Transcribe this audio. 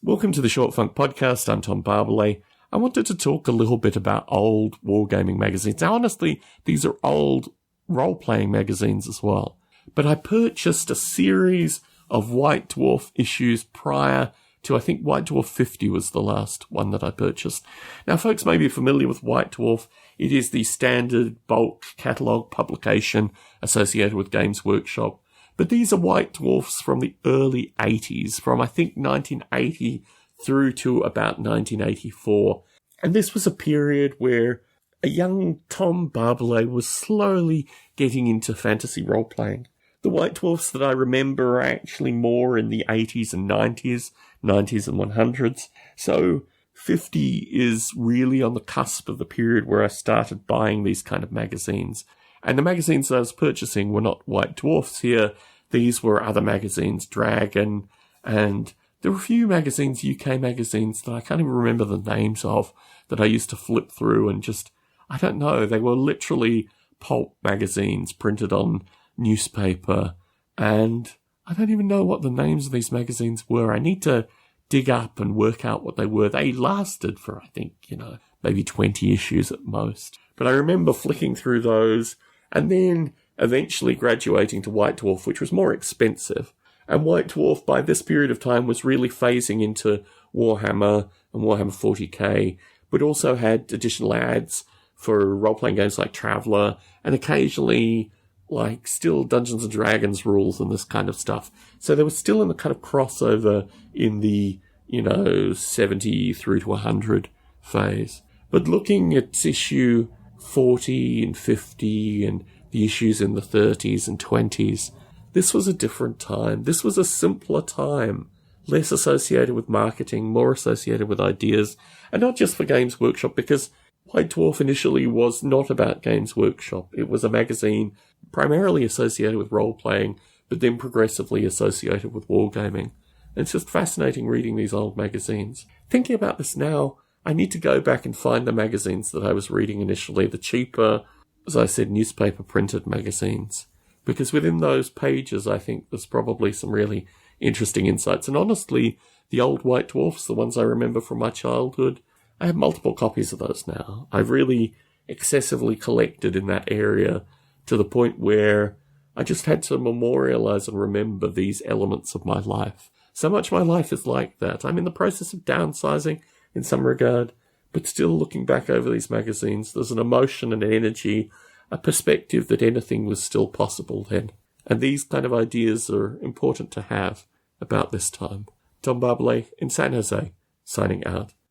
Welcome to the Short Funk Podcast. I'm Tom Barbalet. I wanted to talk a little bit about old wargaming magazines. Now, honestly, these are old role-playing magazines as well. But I purchased a series of White Dwarf issues prior to, I think, White Dwarf 50 was the last one that I purchased. Now, folks may be familiar with White Dwarf. It is the standard bulk catalogue publication associated with Games Workshop. But these are White Dwarfs from the early 80s, from I think 1980 through to about 1984. And this was a period where a young Tom Barbalet was slowly getting into fantasy role-playing. The White Dwarfs that I remember are actually more in the 80s and 90s and 100s. So 50 is really on the cusp of the period where I started buying these kind of magazines. And the magazines that I was purchasing were not White Dwarfs here. These were other magazines, Dragon, and there were a few magazines, UK magazines, that I can't even remember the names of, that I used to flip through and just, I don't know, they were literally pulp magazines printed on newspaper, and I don't even know what the names of these magazines were. I need to dig up and work out what they were. They lasted for, I think, maybe 20 issues at most. But I remember flicking through those and then eventually graduating to White Dwarf, which was more expensive. And White Dwarf, by this period of time, was really phasing into Warhammer and Warhammer 40k, but also had additional ads for role-playing games like Traveller, and occasionally still Dungeons & Dragons rules and this kind of stuff. So they were still in the kind of crossover in the, 70 through to 100 phase. But looking at issue 40 and 50 and the issues in the 30s and 20s, this was a different time. This was a simpler time, less associated with marketing, more associated with ideas, and not just for Games Workshop, because White Dwarf initially was not about Games Workshop. It was a magazine primarily associated with role-playing, but then progressively associated with wargaming. And it's just fascinating reading these old magazines. Thinking about this now, I need to go back and find the magazines that I was reading initially, the cheaper, as I said, newspaper printed magazines. Because within those pages, I think there's probably some really interesting insights. And honestly, the old White Dwarfs, the ones I remember from my childhood, I have multiple copies of those now. I've really excessively collected in that area to the point where I just had to memorialize and remember these elements of my life. So much of my life is like that. I'm in the process of downsizing in some regard, but still looking back over these magazines, there's an emotion and an energy, a perspective that anything was still possible then. And these kind of ideas are important to have about this time. Tom Barbalet in San Jose, signing out.